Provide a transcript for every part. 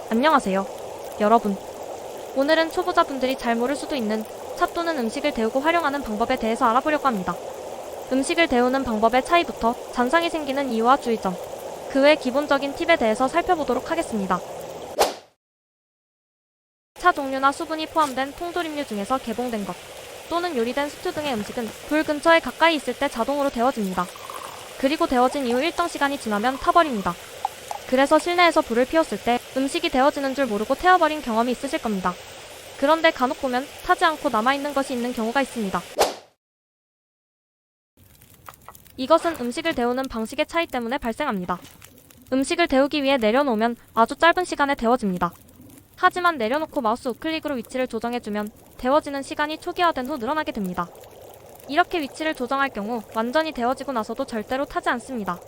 안녕하세요, 여러분. 오늘은 초보자분들이 잘 모를 수도 있는 차 또는 음식을 데우고 활용하는 방법에 대해서 알아보려고 합니다. 음식을 데우는 방법의 차이부터 잔상이 생기는 이유와 주의점, 그 외 기본적인 팁에 대해서 살펴보도록 하겠습니다. 차 종류나 수분이 포함된 통조림류 중에서 개봉된 것 또는 요리된 스튜 등의 음식은 불 근처에 가까이 있을 때 자동으로 데워집니다. 그리고 데워진 이후 일정 시간이 지나면 타버립니다. 그래서 실내에서 불을 피웠을 때 음식이 데워지는 줄 모르고 태워버린 경험이 있으실 겁니다. 그런데 간혹 보면 타지 않고 남아있는 것이 있는 경우가 있습니다. 이것은 음식을 데우는 방식의 차이 때문에 발생합니다. 음식을 데우기 위해 내려놓으면 아주 짧은 시간에 데워집니다. 하지만 내려놓고 마우스 우클릭으로 위치를 조정해주면 데워지는 시간이 초기화된 후 늘어나게 됩니다. 이렇게 위치를 조정할 경우 완전히 데워지고 나서도 절대로 타지 않습니다.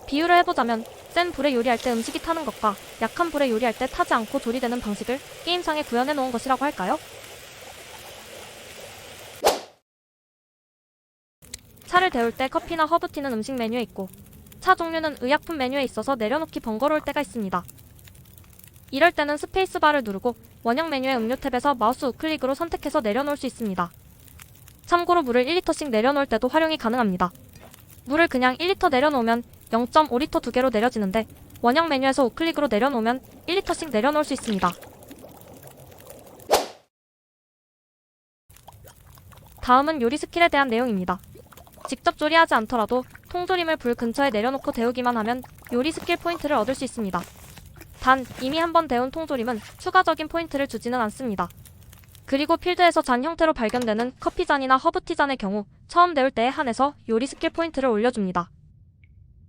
비유를 해보자면 센 불에 요리할 때 음식이 타는 것과 약한 불에 요리할 때 타지 않고 조리되는 방식을 게임상에 구현해 놓은 것이라고 할까요? 차를 데울 때 커피나 허브티는 음식 메뉴에 있고 차 종류는 의약품 메뉴에 있어서 내려놓기 번거로울 때가 있습니다. 이럴 때는 스페이스바를 누르고 원형 메뉴의 음료 탭에서 마우스 우클릭으로 선택해서 내려놓을 수 있습니다. 참고로 물을 1리터씩 내려놓을 때도 활용이 가능합니다. 물을 그냥 1리터 내려놓으면 0.5리터 2개로 내려지는데 원형 메뉴에서 우클릭으로 내려놓으면 1리터씩 내려놓을 수 있습니다. 다음은 요리 스킬에 대한 내용입니다. 직접 조리하지 않더라도 통조림을 불 근처에 내려놓고 데우기만 하면 요리 스킬 포인트를 얻을 수 있습니다. 단, 이미 한번 데운 통조림은 추가적인 포인트를 주지는 않습니다. 그리고 필드에서 잔 형태로 발견되는 커피잔이나 허브티잔의 경우 처음 데울 때에 한해서 요리 스킬 포인트를 올려줍니다.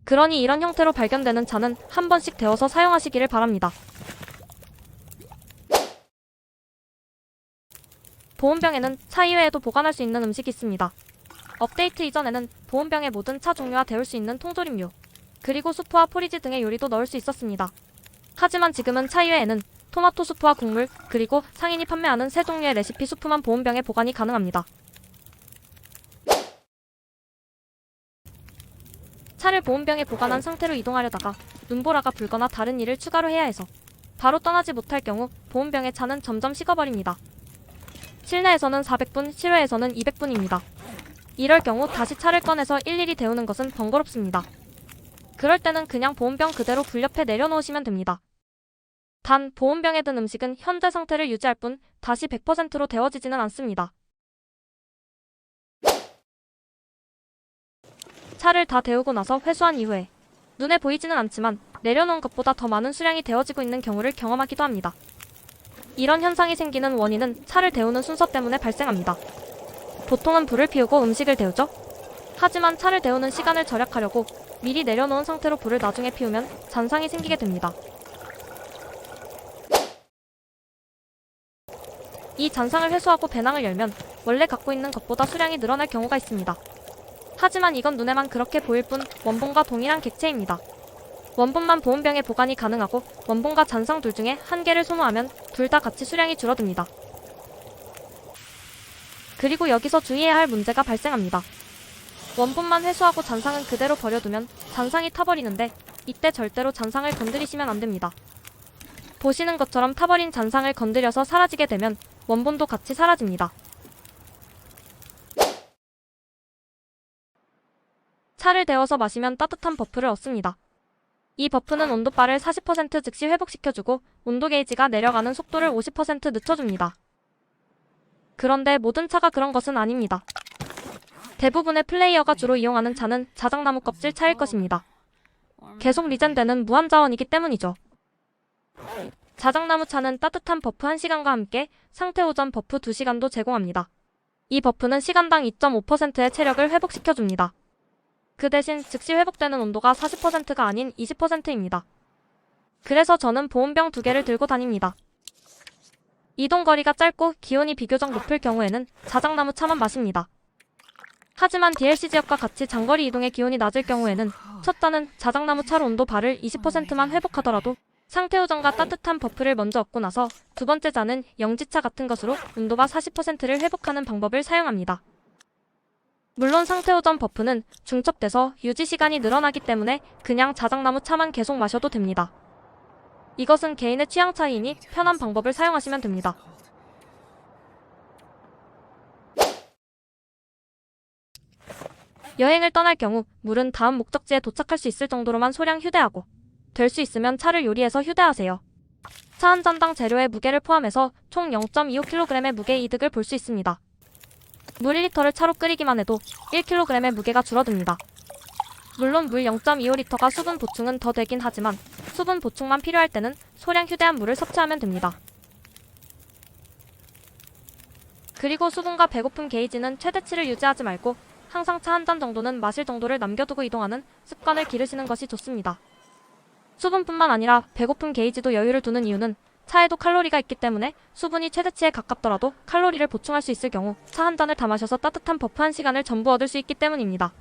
그러니 이런 형태로 발견되는 잔은 한 번씩 데워서 사용하시기를 바랍니다. 보온병에는 차 이외에도 보관할 수 있는 음식이 있습니다. 업데이트 이전에는 보온병에 모든 차 종류와 데울 수 있는 통조림류, 그리고 수프와 포리지 등의 요리도 넣을 수 있었습니다. 하지만 지금은 차 이외에는 토마토 수프와 국물, 그리고 상인이 판매하는 세 종류의 레시피 수프만 보온병에 보관이 가능합니다. 차를 보온병에 보관한 상태로 이동하려다가 눈보라가 불거나 다른 일을 추가로 해야 해서 바로 떠나지 못할 경우 보온병의 차는 점점 식어버립니다. 실내에서는 400분, 실외에서는 200분입니다. 이럴 경우 다시 차를 꺼내서 일일이 데우는 것은 번거롭습니다. 그럴 때는 그냥 보온병 그대로 불 옆에 내려놓으시면 됩니다. 단, 보온병에 든 음식은 현재 상태를 유지할 뿐 다시 100%로 데워지지는 않습니다. 차를 다 데우고 나서 회수한 이후에 눈에 보이지는 않지만 내려놓은 것보다 더 많은 수량이 데워지고 있는 경우를 경험하기도 합니다. 이런 현상이 생기는 원인은 차를 데우는 순서 때문에 발생합니다. 보통은 불을 피우고 음식을 데우죠? 하지만 차를 데우는 시간을 절약하려고 미리 내려놓은 상태로 불을 나중에 피우면 잔상이 생기게 됩니다. 이 잔상을 회수하고 배낭을 열면 원래 갖고 있는 것보다 수량이 늘어날 경우가 있습니다. 하지만 이건 눈에만 그렇게 보일 뿐 원본과 동일한 객체입니다. 원본만 보온병에 보관이 가능하고 원본과 잔상 둘 중에 한 개를 소모하면 둘 다 같이 수량이 줄어듭니다. 그리고 여기서 주의해야 할 문제가 발생합니다. 원본만 회수하고 잔상은 그대로 버려두면 잔상이 타버리는데 이때 절대로 잔상을 건드리시면 안됩니다. 보시는 것처럼 타버린 잔상을 건드려서 사라지게 되면 원본도 같이 사라집니다. 차를 데워서 마시면 따뜻한 버프를 얻습니다. 이 버프는 온도바를 40% 즉시 회복시켜주고 온도 게이지가 내려가는 속도를 50% 늦춰줍니다. 그런데 모든 차가 그런 것은 아닙니다. 대부분의 플레이어가 주로 이용하는 차는 자작나무 껍질 차일 것입니다. 계속 리젠되는 무한자원이기 때문이죠. 자작나무 차는 따뜻한 버프 1시간과 함께 상태 호전 버프 2시간도 제공합니다. 이 버프는 시간당 2.5%의 체력을 회복시켜줍니다. 그 대신 즉시 회복되는 온도가 40%가 아닌 20%입니다. 그래서 저는 보온병 2개를 들고 다닙니다. 이동거리가 짧고 기온이 비교적 높을 경우에는 자작나무 차만 마십니다. 하지만 DLC 지역과 같이 장거리 이동의 기온이 낮을 경우에는 첫 잔은 자작나무 차로 온도바를 20%만 회복하더라도 상태 호전과 따뜻한 버프를 먼저 얻고 나서 두 번째 잔은 영지차 같은 것으로 온도바 40%를 회복하는 방법을 사용합니다. 물론 상태 호전 버프는 중첩돼서 유지 시간이 늘어나기 때문에 그냥 자작나무 차만 계속 마셔도 됩니다. 이것은 개인의 취향 차이이니 편한 방법을 사용하시면 됩니다. 여행을 떠날 경우 물은 다음 목적지에 도착할 수 있을 정도로만 소량 휴대하고 될 수 있으면 차를 요리해서 휴대하세요. 차 한 잔당 재료의 무게를 포함해서 총 0.25kg의 무게 이득을 볼 수 있습니다. 물 1리터를 차로 끓이기만 해도 1kg의 무게가 줄어듭니다. 물론 물 0.25리터가 수분 보충은 더 되긴 하지만 수분 보충만 필요할 때는 소량 휴대한 물을 섭취하면 됩니다. 그리고 수분과 배고픔 게이지는 최대치를 유지하지 말고 항상 차 한 잔 정도는 마실 정도를 남겨두고 이동하는 습관을 기르시는 것이 좋습니다. 수분뿐만 아니라 배고픔 게이지도 여유를 두는 이유는 차에도 칼로리가 있기 때문에 수분이 최대치에 가깝더라도 칼로리를 보충할 수 있을 경우 차 한 잔을 다 마셔서 따뜻한 버프 1시간을 전부 얻을 수 있기 때문입니다.